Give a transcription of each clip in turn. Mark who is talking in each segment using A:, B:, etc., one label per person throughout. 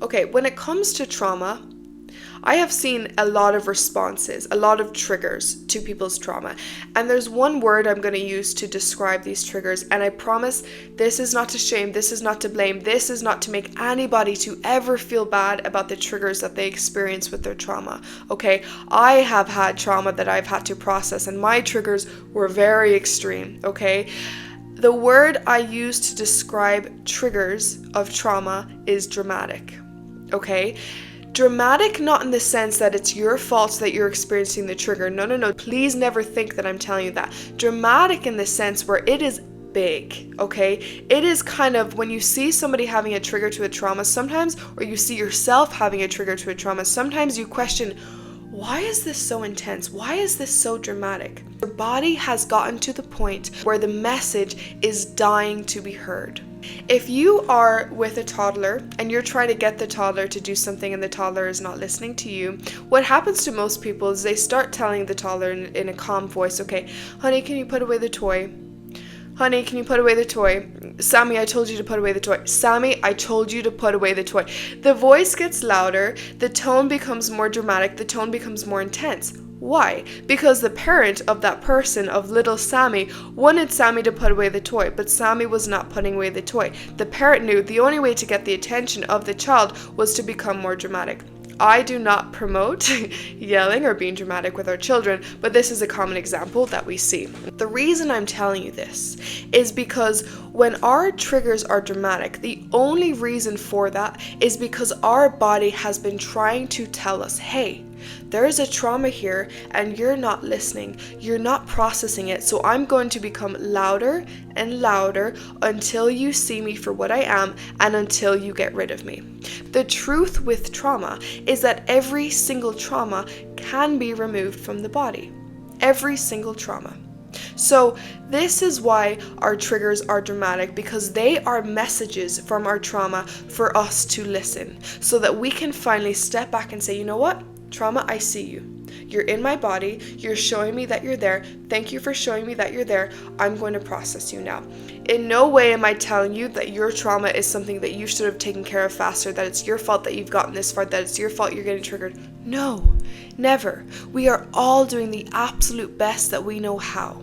A: Okay, when it comes to trauma, I have seen a lot of responses, a lot of triggers to people's trauma. And there's one word I'm going to use to describe these triggers. And I promise this is not to shame, this is not to blame, this is not to make anybody to ever feel bad about the triggers that they experience with their trauma. Okay, I have had trauma that I've had to process, and my triggers were very extreme. Okay. The word I use to describe triggers of trauma is dramatic. Okay? Dramatic, not in the sense that it's your fault that you're experiencing the trigger. No. Please never think that I'm telling you that. Dramatic in the sense where it is big, okay? It is kind of when you see somebody having a trigger to a trauma sometimes, or you see yourself having a trigger to a trauma, sometimes you question, why is this so intense? Why is this so dramatic? Your body has gotten to the point where the message is dying to be heard. If you are with a toddler and you're trying to get the toddler to do something and the toddler is not listening to you, what happens to most people is they start telling the toddler in a calm voice, okay, honey, can you put away the toy? Honey, can you put away the toy? Sammy, I told you to put away the toy. Sammy, I told you to put away the toy. The voice gets louder, the tone becomes more dramatic, the tone becomes more intense. Why? Because the parent of that person, of little Sammy, wanted Sammy to put away the toy, but Sammy was not putting away the toy. The parent knew the only way to get the attention of the child was to become more dramatic. I do not promote yelling or being dramatic with our children, but this is a common example that we see. The reason I'm telling you this is because when our triggers are dramatic, the only reason for that is because our body has been trying to tell us, hey, there is a trauma here and you're not listening, you're not processing it, so I'm going to become louder and louder until you see me for what I am and until you get rid of me. The truth with trauma is that every single trauma can be removed from the body. Every single trauma. So this is why our triggers are dramatic, because they are messages from our trauma for us to listen, so that we can finally step back and say, you know what? Trauma, I see you. You're in my body. You're showing me that you're there. Thank you for showing me that you're there. I'm going to process you now. In no way am I telling you that your trauma is something that you should have taken care of faster, that it's your fault that you've gotten this far, that it's your fault you're getting triggered. No, never. We are all doing the absolute best that we know how.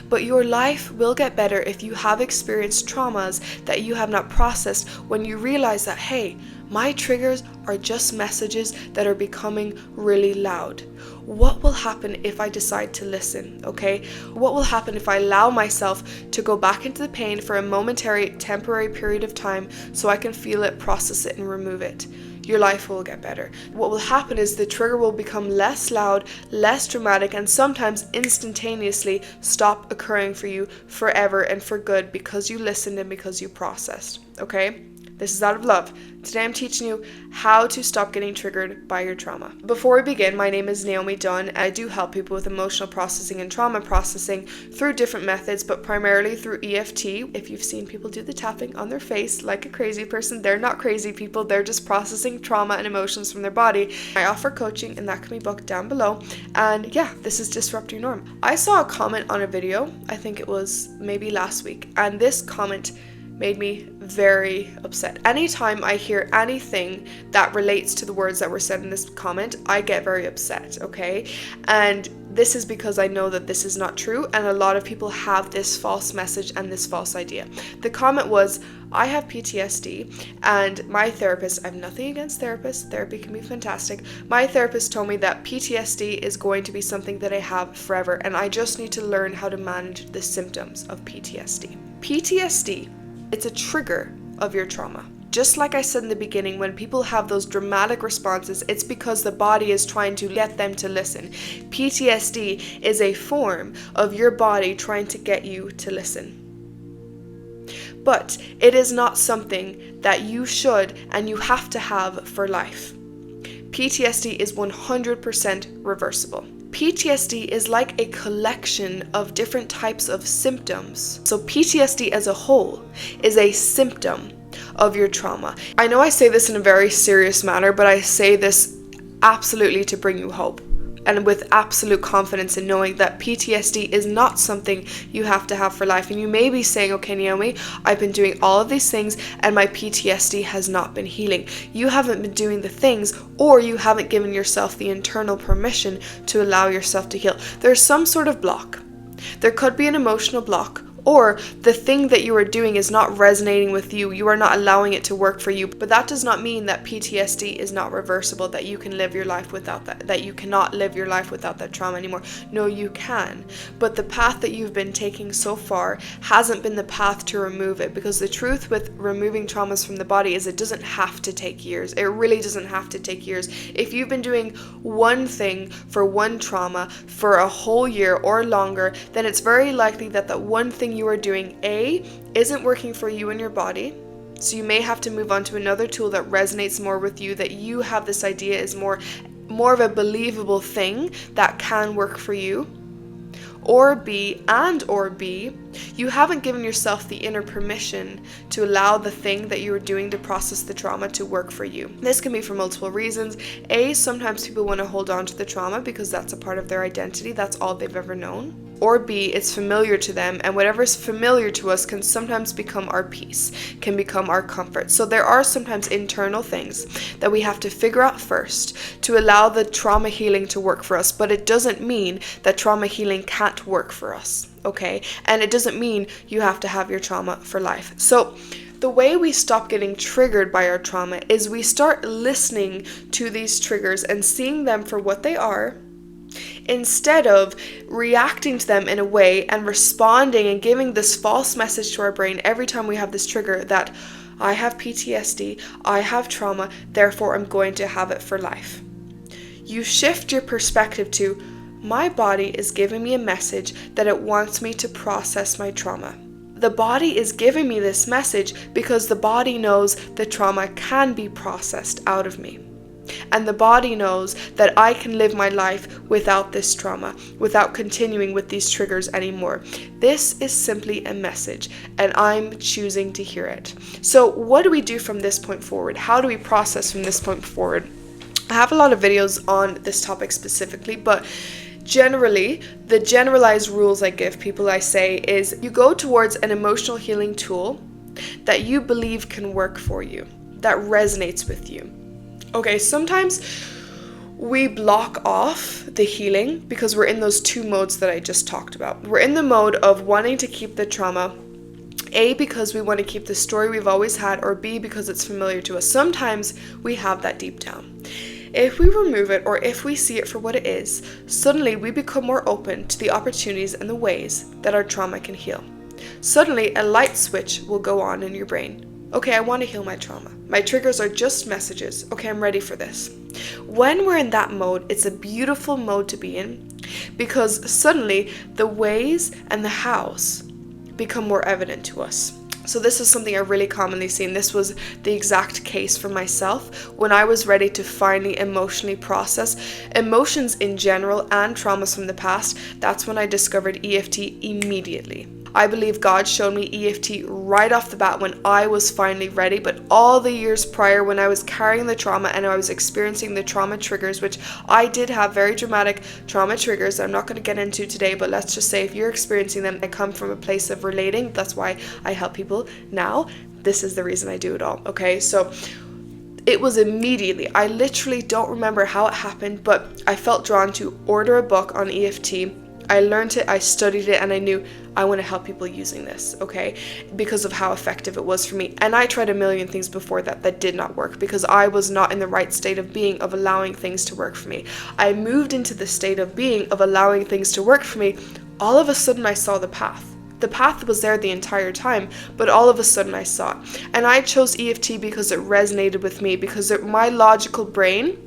A: But your life will get better if you have experienced traumas that you have not processed, when you realize that, hey, my triggers are just messages that are becoming really loud. What will happen if I decide to listen, okay? What will happen if I allow myself to go back into the pain for a momentary, temporary period of time so I can feel it, process it, and remove it? Your life will get better. What will happen is the trigger will become less loud, less dramatic, and sometimes instantaneously stop occurring for you forever and for good, because you listened and because you processed, okay? This is out of love. Today I'm teaching you how to stop getting triggered by your trauma. Before we begin, my name is Naomi Dunn, and I do help people with emotional processing and trauma processing through different methods, but primarily through EFT. If you've seen people do the tapping on their face like a crazy person, they're not crazy people, they're just processing trauma and emotions from their body. I offer coaching, and that can be booked down below. And yeah, this is Disrupt Your Norm. I saw a comment on a video, I think it was maybe last week, and this comment made me very upset. Anytime I hear anything that relates to the words that were said in this comment, I get very upset, okay? And this is because I know that this is not true, and a lot of people have this false message and this false idea. The comment was, I have PTSD, and my therapist, I have nothing against therapists, therapy can be fantastic, my therapist told me that PTSD is going to be something that I have forever, and I just need to learn how to manage the symptoms of PTSD. PTSD, it's a trigger of your trauma. Just like I said in the beginning, when people have those dramatic responses, it's because the body is trying to get them to listen. PTSD is a form of your body trying to get you to listen. But it is not something that you should and you have to have for life. PTSD is 100% reversible. PTSD is like a collection of different types of symptoms. So PTSD as a whole is a symptom of your trauma. I know I say this in a very serious manner, but I say this absolutely to bring you hope. and with absolute confidence in knowing that PTSD is not something you have to have for life. And you may be saying, okay, Naomi, I've been doing all of these things and my PTSD has not been healing. You haven't been doing the things, or you haven't given yourself the internal permission to allow yourself to heal. There's some sort of block. There could be an emotional block, or the thing that you are doing is not resonating with you. You are not allowing it to work for you. But that does not mean that PTSD is not reversible, that you can live your life without that you cannot live your life without that trauma anymore. No, you can. But the path that you've been taking so far hasn't been the path to remove it, because the truth with removing traumas from the body is it doesn't have to take years. It really doesn't have to take years. If you've been doing one thing for one trauma for a whole year or longer, then it's very likely that that one thing you are doing, A, isn't working for you and your body. So you may have to move on to another tool that resonates more with you, that you have this idea is more of a believable thing that can work for you. Or B, you haven't given yourself the inner permission to allow the thing that you are doing to process the trauma to work for you. This can be for multiple reasons. A, sometimes people want to hold on to the trauma because that's a part of their identity. That's all they've ever known. Or B, it's familiar to them, and whatever is familiar to us can sometimes become our peace, can become our comfort. So there are sometimes internal things that we have to figure out first to allow the trauma healing to work for us, but it doesn't mean that trauma healing can't work for us, okay? And it doesn't mean you have to have your trauma for life. So the way we stop getting triggered by our trauma is we start listening to these triggers and seeing them for what they are, instead of reacting to them in a way and responding and giving this false message to our brain every time we have this trigger that I have PTSD, I have trauma, therefore I'm going to have it for life. You shift your perspective to, my body is giving me a message that it wants me to process my trauma. The body is giving me this message because the body knows the trauma can be processed out of me. And the body knows that I can live my life without this trauma, without continuing with these triggers anymore. This is simply a message, and I'm choosing to hear it. So what do we do from this point forward? How do we process from this point forward? I have a lot of videos on this topic specifically, but generally, the generalized rules I give people, I say, is you go towards an emotional healing tool that you believe can work for you, that resonates with you. Okay, sometimes we block off the healing because we're in those two modes that I just talked about. We're in the mode of wanting to keep the trauma, A, because we want to keep the story we've always had, or B, because it's familiar to us. Sometimes we have that deep down. If we remove it, or if we see it for what it is, suddenly we become more open to the opportunities and the ways that our trauma can heal. Suddenly, a light switch will go on in your brain. Okay, I want to heal my trauma. My triggers are just messages. Okay, I'm ready for this. When we're in that mode, it's a beautiful mode to be in, because suddenly the ways and the hows become more evident to us. So this is something I really commonly see, and this was the exact case for myself when I was ready to finally emotionally process emotions in general and traumas from the past. That's when I discovered EFT immediately. I believe God showed me EFT right off the bat when I was finally ready, but all the years prior when I was carrying the trauma and I was experiencing the trauma triggers, which I did have very dramatic trauma triggers that I'm not going to get into today, but let's just say if you're experiencing them, I come from a place of relating. That's why I help people now. This is the reason I do it all, okay? So it was immediately. I literally don't remember how it happened, but I felt drawn to order a book on EFT. I learned it, I studied it, and I knew I want to help people using this, okay? Because of how effective it was for me. And I tried a million things before that did not work because I was not in the right state of being, of allowing things to work for me. I moved into the state of being, of allowing things to work for me. All of a sudden I saw the path. The path was there the entire time, but all of a sudden I saw it. And I chose EFT because it resonated with me, because my logical brain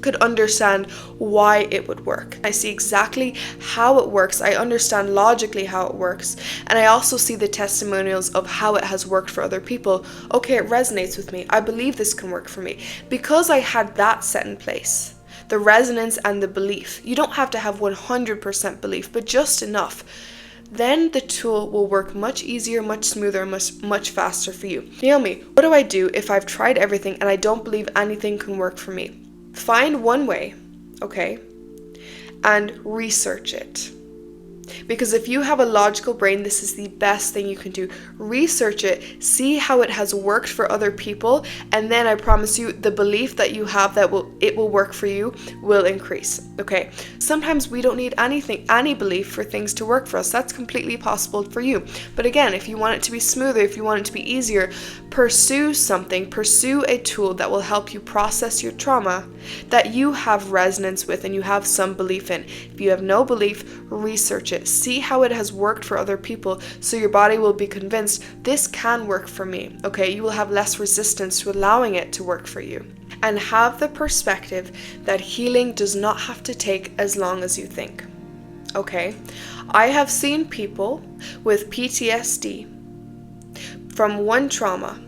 A: could understand why it would work. I see exactly how it works. I understand logically how it works. And I also see the testimonials of how it has worked for other people. Okay, it resonates with me. I believe this can work for me. Because I had that set in place, the resonance and the belief. You don't have to have 100% belief, but just enough. Then the tool will work much easier, much smoother, much faster for you. Naomi, what do I do if I've tried everything and I don't believe anything can work for me? Find one way, okay? and research it. Because if you have a logical brain, this is the best thing you can do. Research it, see how it has worked for other people, and then I promise you the belief that you have that it will work for you will increase. Okay, sometimes we don't need any belief for things to work for us. That's completely possible for you. But again, if you want it to be smoother, if you want it to be easier, pursue a tool that will help you process your trauma that you have resonance with and you have some belief in. If you have no belief, research it. See how it has worked for other people so your body will be convinced this can work for me. Okay, you will have less resistance to allowing it to work for you. And have the perspective that healing does not have to take as long as you think. Okay, I have seen people with PTSD from one trauma.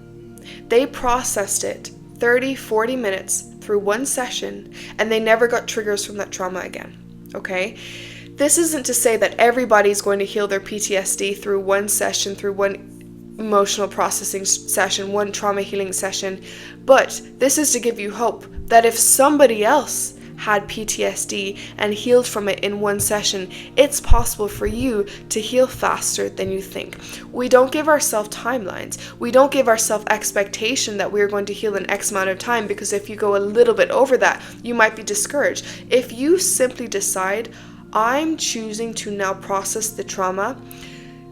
A: They processed it 30-40 minutes through one session, and they never got triggers from that trauma again. Okay, this isn't to say that everybody's going to heal their PTSD through one session, through one emotional processing session, one trauma healing session, but this is to give you hope that if somebody else had PTSD and healed from it in one session, it's possible for you to heal faster than you think. We don't give ourselves timelines. We don't give ourselves expectation that we're going to heal in X amount of time, because if you go a little bit over that, you might be discouraged. If you simply decide, I'm choosing to now process the trauma,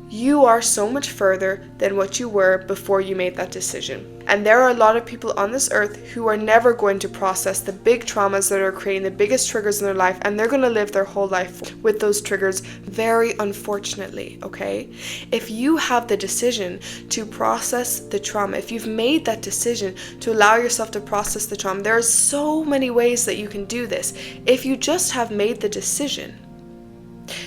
A: you are so much further than what you were before you made that decision. And there are a lot of people on this earth who are never going to process the big traumas that are creating the biggest triggers in their life, and they're going to live their whole life with those triggers, very unfortunately, okay? If you have the decision to process the trauma, if you've made that decision to allow yourself to process the trauma, there are so many ways that you can do this. If you just have made the decision,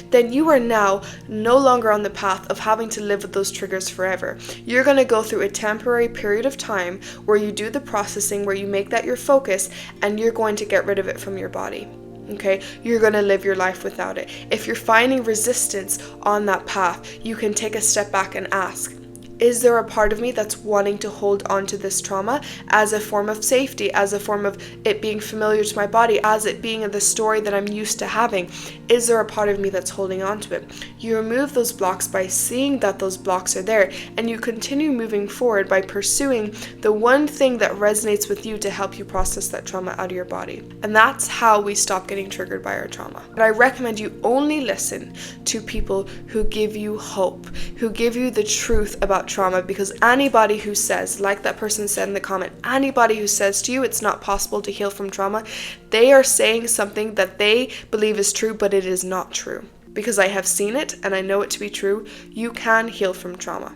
A: then you are now no longer on the path of having to live with those triggers forever. You're going to go through a temporary period of time where you do the processing, where you make that your focus, and you're going to get rid of it from your body. Okay, you're going to live your life without it. If you're finding resistance on that path, you can take a step back and ask, is there a part of me that's wanting to hold on to this trauma as a form of safety, as a form of it being familiar to my body, as it being the story that I'm used to having? Is there a part of me that's holding on to it? You remove those blocks by seeing that those blocks are there, and you continue moving forward by pursuing the one thing that resonates with you to help you process that trauma out of your body. And that's how we stop getting triggered by our trauma. But I recommend you only listen to people who give you hope, who give you the truth about trauma, because anybody who says, like that person said in the comment, anybody who says to you it's not possible to heal from trauma, they are saying something that they believe is true, but it is not true. Because I have seen it and I know it to be true. You can heal from trauma.